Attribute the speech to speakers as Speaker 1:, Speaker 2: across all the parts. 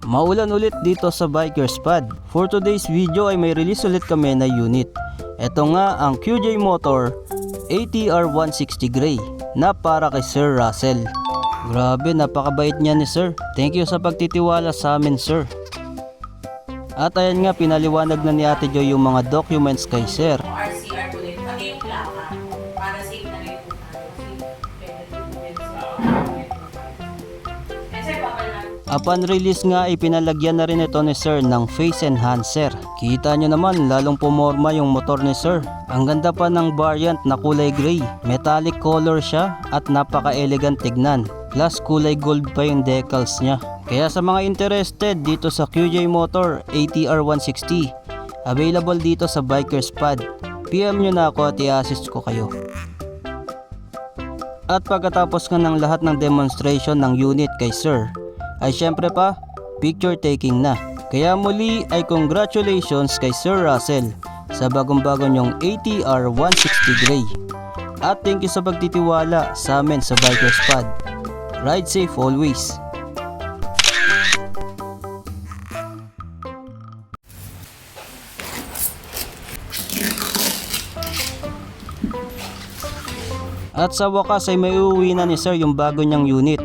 Speaker 1: Maulan ulit dito sa Bikers Pad. For today's video ay may release ulit kami na unit. Ito nga ang QJ Motor ATR 160 Gray na para kay Sir Russell. Grabe, napakabait niya ni Sir. Thank you sa pagtitiwala sa amin, Sir. At ayan nga, pinaliwanag na ni Ate Joy yung mga documents kay Sir.
Speaker 2: RCR ulit, pati yung plaka para safe na rin po
Speaker 1: Upon release nga, ipinalagyan na rin ito ni Sir ng face enhancer. Kita nyo naman, lalong pumorma yung motor ni Sir. Ang ganda pa ng variant na kulay gray. Metallic color siya at napaka-elegant tignan. Plus kulay gold pa yung decals niya. Kaya sa mga interested dito sa QJ Motor ATR 160, available dito sa Bikers Pad. PM nyo na ako at i-assist ko kayo. At pagkatapos nga ng lahat ng demonstration ng unit kay Sir, ay syempre pa, picture taking na. Kaya muli ay congratulations kay Sir Russell sa bagong-bago niyong ATR 160 Gray. At thank you sa pagtitiwala sa amin sa Bikers Pad. Ride safe always. At sa wakas ay may uuwi na ni Sir yung bago niyang unit.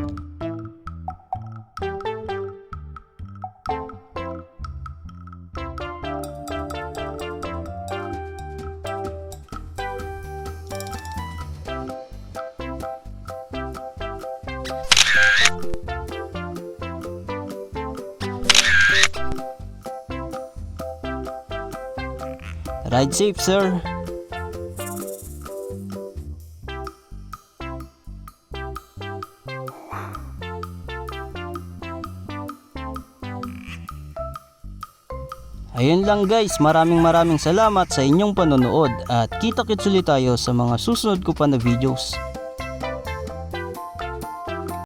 Speaker 1: Ride safe, Sir. Ayun lang guys, maraming salamat sa inyong panonood at kita-kits ulit tayo sa mga susunod ko pa na videos.